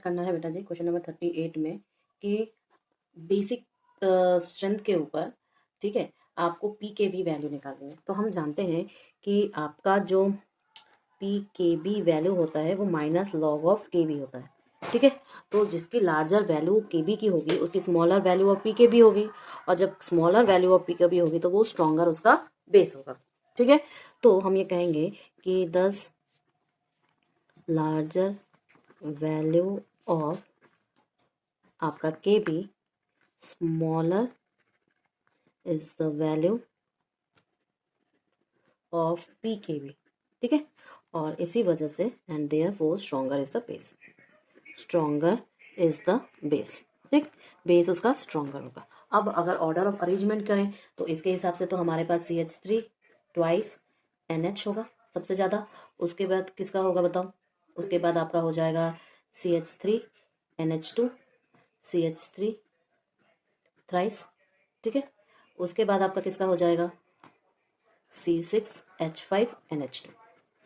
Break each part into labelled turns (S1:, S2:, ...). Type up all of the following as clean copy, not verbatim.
S1: Start करना है बेटा जी क्वेश्चन नंबर 38 में कि बेसिक स्ट्रेंथ के ऊपर, ठीक है, आपको पी के बी वैल्यू निकालनी है। तो हम जानते हैं कि आपका जो पी के बी वैल्यू होता है वो माइनस लॉग ऑफ के बी होता है, ठीक है। तो जिसकी लार्जर वैल्यू के बी की होगी उसकी smaller value of P K B होगी, और जब smaller value of P K B होगी तो वो स्ट्रॉन्गर उसका बेस होगा, ठीक है। तो हम ये कहेंगे कि 10 लार्जर वैल्यू ऑफ आपका K B smaller is the value of P K B, ठीक है। और इसी वजह से and therefore stronger is the base, stronger is the base, ठीक, बेस उसका स्ट्रॉन्गर होगा। अब अगर ऑर्डर ऑफ अरेंजमेंट करें तो इसके हिसाब से तो हमारे पास CH3 ट्वाइस NH होगा सबसे ज़्यादा, उसके बाद किसका होगा बताओ, उसके बाद आपका हो जाएगा CH3 NH2 CH3 थ्राइस, ठीक है। उसके बाद आपका किसका हो जाएगा C6H5NH2,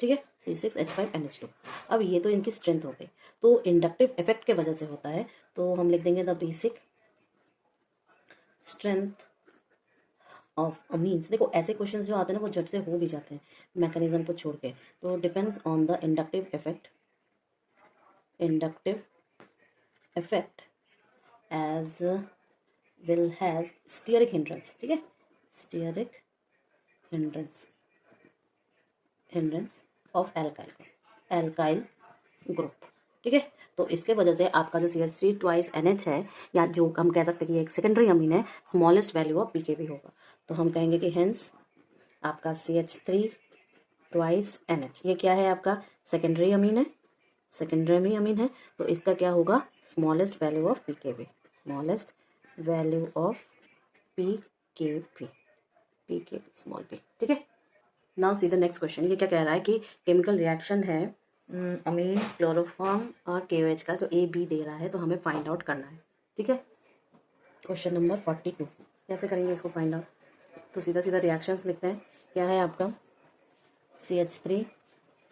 S1: ठीक है, C6H5NH2। अब ये तो इनकी स्ट्रेंथ हो गई, तो इंडक्टिव इफेक्ट के वजह से होता है, तो हम लिख देंगे the basic strength of amines. देखो ऐसे क्वेश्चंस जो आते हैं ना वो झट से हो भी जाते हैं मैकेनिज्म को छोड़ के, तो depends on the inductive effect, inductive effect as well as steric hindrance, ठीक है, steric hindrance, hindrance of alkyl group, ठीक है। तो इसके वजह से आपका जो CH3 ट्वाइस NH है, या जो हम कह सकते हैं कि एक सेकेंडरी अमीन है, स्मॉलेस्ट वैल्यू ऑफ PKB होगा। तो हम कहेंगे कि हेंस आपका CH3 ट्वाइस NH ये क्या है, आपका सेकेंडरी अमीन है, सेकेंडरी अमीन है, तो इसका क्या होगा smallest value of PKB, smallest value of PKB small p, ठीक है। Now see the next question, ये क्या कह रहा है कि केमिकल रिएक्शन है अमीन क्लोरोफॉर्म और KOH का, जो AB दे रहा है, तो हमें फाइंड आउट करना है, ठीक है। क्वेश्चन नंबर 42 कैसे करेंगे इसको फाइंड आउट, तो सीधा सीधा रिएक्शंस लिखते हैं। क्या है आपका CH3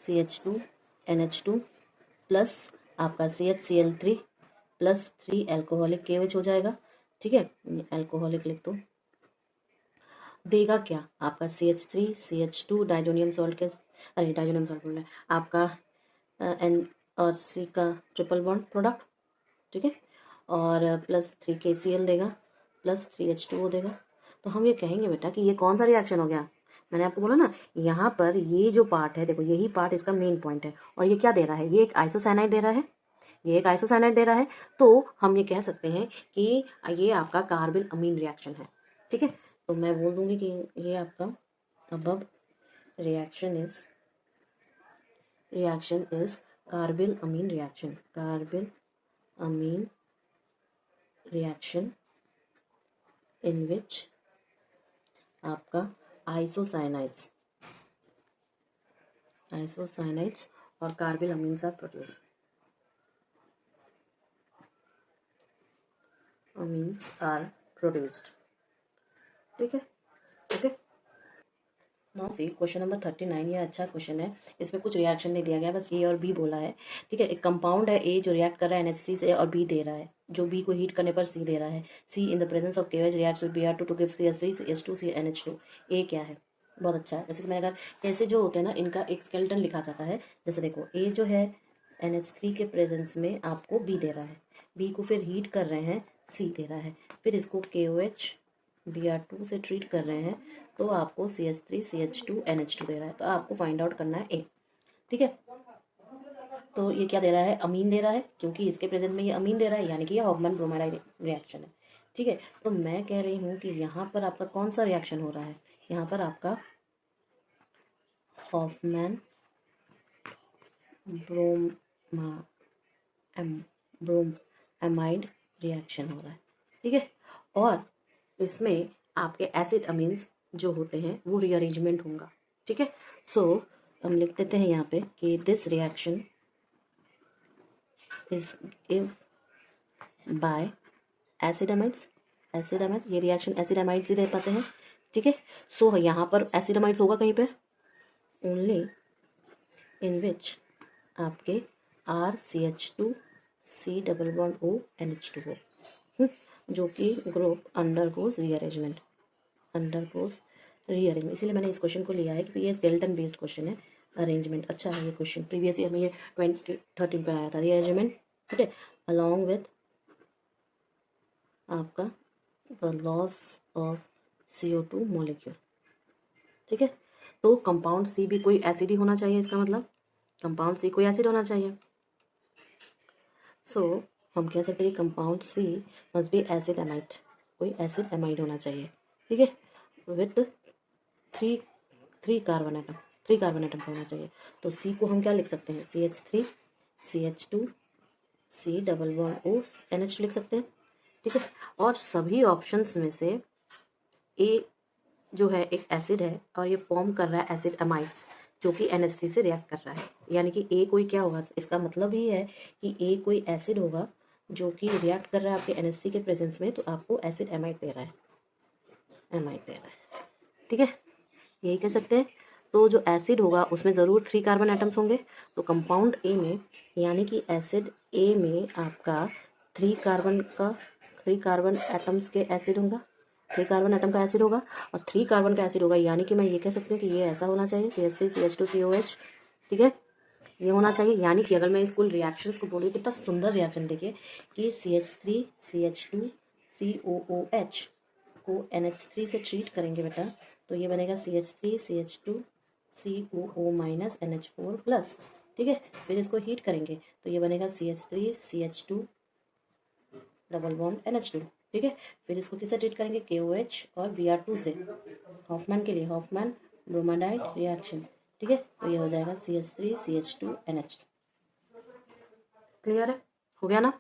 S1: CH2 NH2 प्लस आपका CHCl3 प्लस 3 एल्कोहलिक KOH हो जाएगा, ठीक है। एल्कोहलिक लिख दो, देगा क्या आपका CH3 CH2 डाइजोनियम सॉल्ट के, अरे डाइजोनियम सॉल्ट बोल रहे हैं, आपका N और C का ट्रिपल बॉन्ड प्रोडक्ट, ठीक है, और प्लस 3 KCl देगा प्लस 3 H2O देगा। तो हम ये कहेंगे बेटा कि ये कौन सा रिएक्शन हो गया, मैंने आपको बोला ना यहाँ पर ये जो पार्ट है, देखो यही पार्ट इसका मेन पॉइंट है, और ये क्या दे रहा है, ये एक आइसोसाइनाइड दे रहा है, ये एक आइसोसाइनाइड दे रहा है, तो हम ये कह सकते हैं कि ये आपका कार्बिल अमीन रिएक्शन है, ठीक है। तो मैं बोल दूंगी कि ये आपका above reaction is carbyl amine reaction, carbyl amine reaction in which आपका आइसोसाइनाइड्स और carbyl amines are produced, amines are produced, ठीक है, okay. Now see question number 39, ये अच्छा क्वेश्चन है, इसमें कुछ रिएक्शन नहीं दिया गया, बस A और B बोला है, ठीक है। एक कंपाउंड है A जो रिएक्ट कर रहा है NH3 से, और B दे रहा है, जो B को हीट करने पर C दे रहा है, C in the presence of KOH reacts with Br2 to give CH3 CH2 NH2। A क्या है, बहुत अच्छा है, जैसे कि मैंने कहा ऐसे जो होते हैं ना इनका एक स्केलेटन लिखा जाता है। जैसे देखो A जो है NH3 के प्रेजेंस में आपको B दे रहा है, B को फिर हीट कर रहे हैं, C दे रहा है, फिर इसको KOH Br2 से ट्रीट कर रहे हैं, तो आपको CH3 CH2 NH2 दे रहा है, तो आपको फाइंड आउट करना है A, ठीक है। तो ये क्या दे रहा है, अमीन दे रहा है, क्योंकि इसके प्रेजेंट में ये अमीन दे रहा है, यानी कि ये हॉफमैन ब्रोमाइड रिएक्शन है, ठीक है। तो मैं कह रही हूँ कि यहाँ पर आपका कौन सा रिएक्शन हो रहा है, यहाँ पर आपका हॉफमैन ब्रोमाइड रिएक्शन हो रहा है, ठीक है। और इसमें आपके एसिड अमीन्स जो होते हैं वो रीअरेंजमेंट होगा, ठीक है। सो हम लिख देते हैं यहाँ पे कि this reaction is give by acid amides, ये रिएक्शन एसिडामाइड्स ही दे पाते हैं, ठीक है। सो यहाँ पर एसिडामाइड्स होगा कहीं पे, ओनली इन विच आपके RCH2 C++O NH2O, जो कि ग्रुप अंडरगोज रीअरेंजमेंट, इसीलिए मैंने इस क्वेश्चन को लिया है क्योंकि ये स्केलेटन बेस्ड क्वेश्चन है। अरेंजमेंट अच्छा है ये क्वेश्चन, प्रीवियस ईयर में ये 2013 पे आया था। रीअरेंजमेंट, ठीक है, अलॉन्ग विथ आपका the loss of CO2 molecule, ठीक है। तो कंपाउंड सी भी कोई एसिड ही होना चाहिए, इसका मतलब कंपाउंड सी कोई एसिड होना चाहिए। सो हम कह सकते हैं compound C must be acid amide, कोई एसिड एमाइड होना चाहिए, ठीक है, विथ थ्री कार्बन एटम का होना चाहिए। तो सी को हम क्या लिख सकते हैं, CH3 CH2 C++O NH लिख सकते हैं, ठीक है। और सभी ऑप्शंस में से ए जो है एक एसिड है और ये फॉर्म कर रहा है एसिड एमाइड्स जो कि NH3 से रिएक्ट कर रहा है, यानी कि ए कोई क्या होगा, इसका मतलब ही है कि ए कोई एसिड होगा जो कि रिएक्ट कर रहा है आपके NH3 के प्रेजेंस में, तो आपको एसिड एमाइड दे रहा है, ठीक है, यही कह सकते हैं। तो जो एसिड होगा उसमें ज़रूर 3 कार्बन एटम्स होंगे, तो कंपाउंड ए में यानी कि एसिड ए में आपका 3 कार्बन एटम्स के एसिड होगा, 3 कार्बन एटम का एसिड होगा और 3 कार्बन का एसिड होगा, यानी कि मैं ये कह सकती हूँ कि ये ऐसा होना चाहिए CH3 CH2 COH, ठीक है, ये होना चाहिए। यानी कि अगर मैं इस कुल रिएक्शंस को बोलूँ, कितना सुंदर रिएक्शन देखिए कि CH3 CH2 COOH को NH3 से ट्रीट करेंगे बेटा, तो ये बनेगा CH3 CH2 COO minus NH4 plus, ठीक है। फिर इसको हीट करेंगे तो ये बनेगा CH3 CH2 double bond NH2, ठीक है। फिर इसको किससे ट्रीट करेंगे, KOH और Br2 से, हॉफमैन के लिए हॉफमैन ब्रोमाडाइड रिएक्शन, ठीक है। तो ये हो जाएगा CH3 CH2 NH2। क्लियर है, हो गया ना।